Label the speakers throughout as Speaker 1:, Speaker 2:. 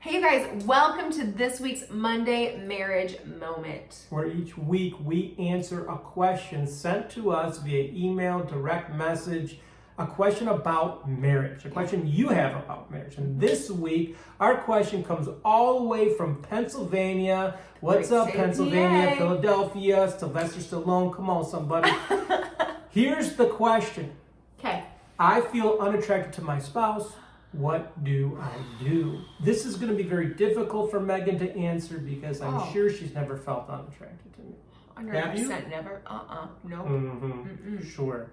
Speaker 1: Hey you guys, welcome to this week's Monday Marriage Moment.
Speaker 2: Where each week we answer a question sent to us via email, direct message, a question about marriage, a question you have about marriage. And this week, our question comes all the way from Pennsylvania. What's up, Pennsylvania,
Speaker 1: Yay.
Speaker 2: Philadelphia, Sylvester Stallone, come on, somebody. Here's the question.
Speaker 1: Okay.
Speaker 2: I feel unattracted to my spouse. What do I do? This is going to be very difficult for Megan to answer because I'm sure she's never felt unattracted to me.
Speaker 1: 100% never. No.
Speaker 2: Mm-hmm. Sure.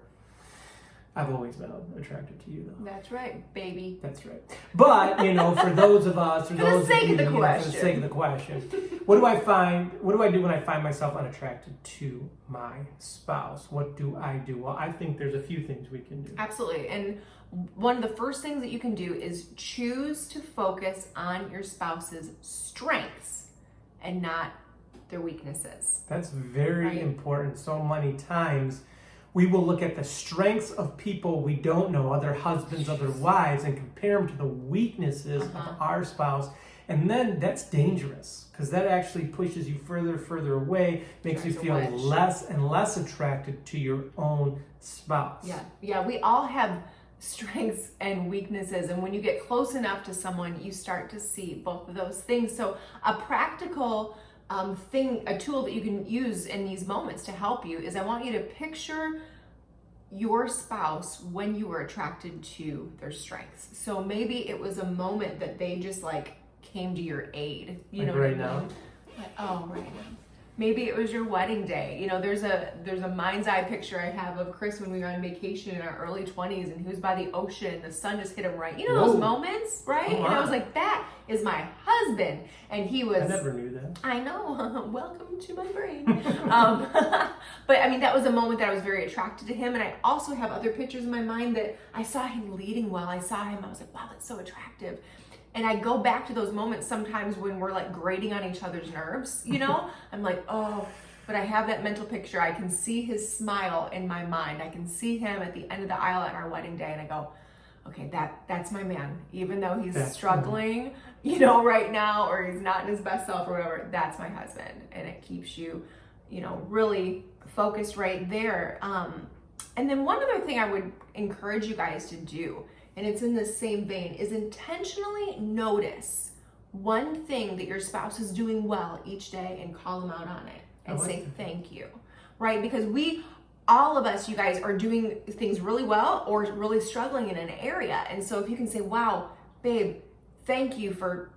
Speaker 2: I've always been attracted to you, though.
Speaker 1: That's right, baby.
Speaker 2: That's right. But, for those of us,
Speaker 1: For the sake of the
Speaker 2: question, what do I find? What do I do when I find myself unattracted to my spouse? What do I do? Well, I think there's a few things we can do.
Speaker 1: Absolutely. And one of the first things that you can do is choose to focus on your spouse's strengths and not their weaknesses.
Speaker 2: That's very important. So many times we will look at the strengths of people we don't know, other husbands, other wives, and compare them to the weaknesses of our spouse. And then that's dangerous because that actually pushes you further away, makes you feel less and less attracted to your own spouse.
Speaker 1: Yeah, we all have strengths and weaknesses, and when you get close enough to someone, you start to see both of those things. So a practical a tool that you can use in these moments to help you is I want you to picture your spouse when you were attracted to their strengths. So maybe it was a moment that they just came to your aid. You know
Speaker 2: right
Speaker 1: what I mean?
Speaker 2: now.
Speaker 1: Right now. Maybe it was your wedding day. There's a mind's eye picture I have of Chris when we were on vacation in our early 20s and he was by the ocean and the sun just hit him right. Those moments, right? And I was like, that is my husband. And he was...
Speaker 2: I never knew that.
Speaker 1: I know. Welcome to my brain. But that was a moment that I was very attracted to him. And I also have other pictures in my mind that I saw him leading well. I was like, wow, that's so attractive. And I go back to those moments sometimes when we're grating on each other's nerves, I'm like, oh, but I have that mental picture. I can see his smile in my mind. I can see him at the end of the aisle at our wedding day. And I go, okay, that's my man. Even though he's struggling, right now, or he's not in his best self or whatever, that's my husband. And it keeps you, really focused right there. And then one other thing I would encourage you guys to do, and it's in the same vein, is intentionally notice one thing that your spouse is doing well each day and call them out on it and say thank you, right? Because all of us, you guys, are doing things really well or really struggling in an area. And so if you can say, wow, babe, thank you for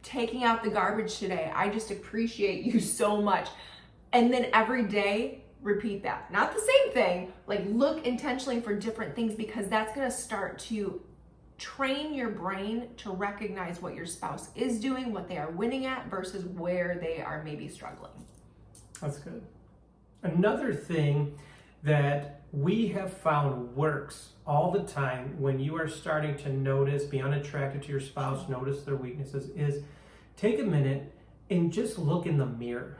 Speaker 1: taking out the garbage today. I just appreciate you so much. And then every day, repeat that. Not the same thing, look intentionally for different things because that's going to start to train your brain to recognize what your spouse is doing, what they are winning at versus where they are maybe struggling.
Speaker 2: That's good. Another thing that we have found works all the time when you are starting to be unattracted to your spouse, notice their weaknesses, is take a minute and just look in the mirror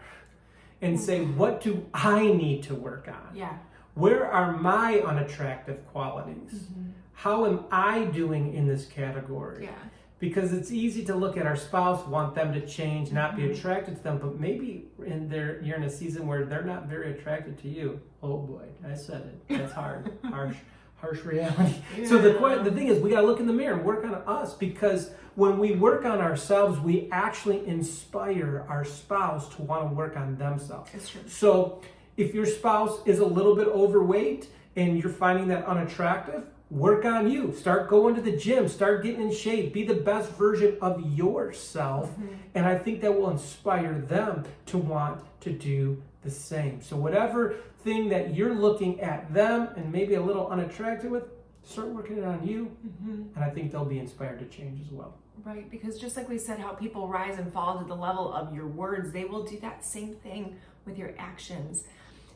Speaker 2: and say, what do I need to work on?
Speaker 1: Yeah.
Speaker 2: Where are my unattractive qualities? Mm-hmm. How am I doing in this category?
Speaker 1: Yeah.
Speaker 2: Because it's easy to look at our spouse, want them to change, not be attracted to them, but maybe you're in a season where they're not very attracted to you. Oh boy, I said it. That's hard. Harsh reality. Yeah. So the thing is, we got to look in the mirror and work on us, because when we work on ourselves, we actually inspire our spouse to want to work on themselves.
Speaker 1: That's true.
Speaker 2: So if your spouse is a little bit overweight and you're finding that unattractive, work on you. Start going to the gym. Start getting in shape. Be the best version of yourself. Mm-hmm. And I think that will inspire them to want to do the same. So whatever thing that you're looking at them and maybe a little unattracted with, start working it on you. Mm-hmm. And I think they'll be inspired to change as well.
Speaker 1: Right, because just like we said, how people rise and fall to the level of your words, they will do that same thing with your actions.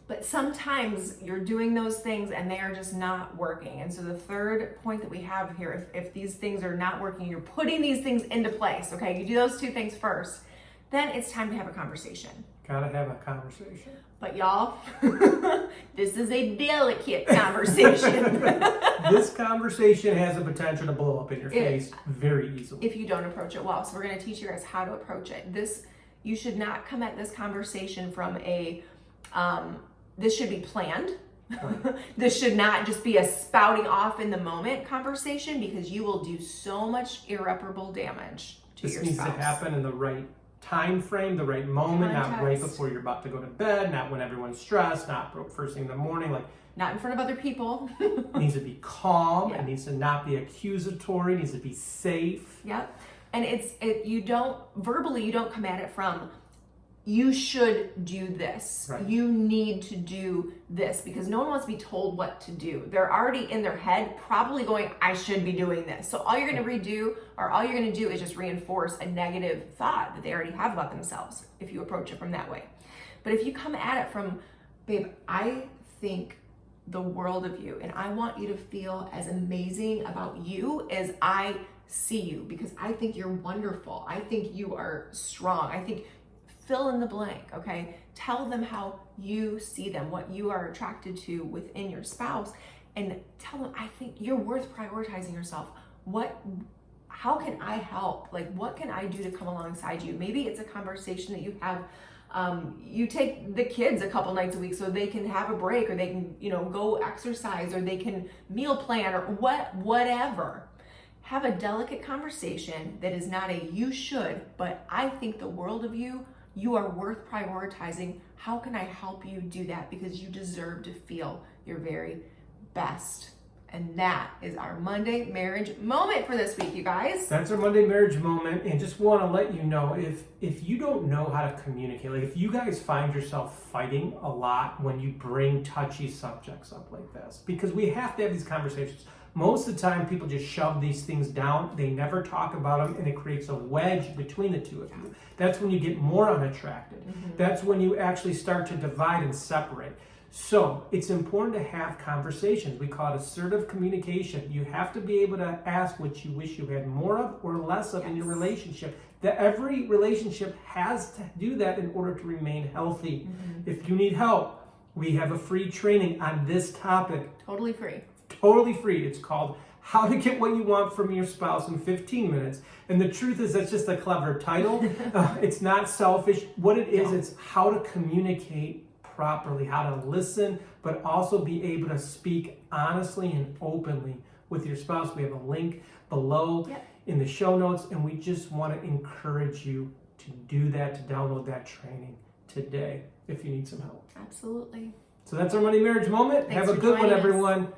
Speaker 1: But sometimes you're doing those things and they are just not working. And so the third point that we have here, if these things are not working, you're putting these things into place, okay? You do those two things first. Then it's time to have a conversation,
Speaker 2: Gotta have a conversation.
Speaker 1: But y'all, this is a delicate conversation.
Speaker 2: This conversation has the potential to blow up in your face very easily.
Speaker 1: If you don't approach it well. So we're going to teach you guys how to approach it. You should not come at this conversation from this should be planned. This should not just be a spouting off in the moment conversation, because you will do so much irreparable damage to your spouse.
Speaker 2: This needs to happen in the right time frame, the right moment, not right before you're about to go to bed, not when everyone's stressed, not first thing in the morning, like
Speaker 1: not in front of other people.
Speaker 2: It needs to be calm.
Speaker 1: Yeah.
Speaker 2: It needs to not be accusatory. It needs to be safe.
Speaker 1: Yep. And you don't come at it from, you should do this.
Speaker 2: Right.
Speaker 1: You need to do this, because no one wants to be told what to do. They're already in their head probably going, I should be doing this. So all you're going to do is just reinforce a negative thought that they already have about themselves if you approach it from that way. But if you come at it from, babe, I think the world of you, and I want you to feel as amazing about you as I see you, because I think you're wonderful. I think you are strong. I think fill in the blank, okay? Tell them how you see them, what you are attracted to within your spouse, and tell them, I think you're worth prioritizing yourself. How can I help? Like, what can I do to come alongside you? Maybe it's a conversation that you have. You take the kids a couple nights a week so they can have a break, or they can, go exercise, or they can meal plan, or whatever. Have a delicate conversation that is not a you should, but I think the world of you. You are worth prioritizing. How can I help you do that? Because you deserve to feel your very best. And that is our Monday marriage moment for this week, you guys.
Speaker 2: That's our Monday marriage moment. And just want to let you know, if you don't know how to communicate, like if you guys find yourself fighting a lot when you bring touchy subjects up like this, because we have to have these conversations. Most of the time, people just shove these things down. They never talk about them, and it creates a wedge between the two of you. That's when you get more unattracted. Mm-hmm. That's when you actually start to divide and separate. So it's important to have conversations. We call it assertive communication. You have to be able to ask what you wish you had more of or less of in your relationship. That every relationship has to do that in order to remain healthy. Mm-hmm. If you need help, we have a free training on this topic.
Speaker 1: Totally free.
Speaker 2: Totally free. It's called How to Get What You Want from Your Spouse in 15 Minutes. And the truth is, that's just a clever title. It's not selfish. What it is, it's how to communicate properly, how to listen, but also be able to speak honestly and openly with your spouse. We have a link below in the show notes, and we just want to encourage you to do that, to download that training today if you need some help.
Speaker 1: Absolutely.
Speaker 2: So that's our Monday marriage moment.
Speaker 1: Thanks
Speaker 2: have a good one, everyone.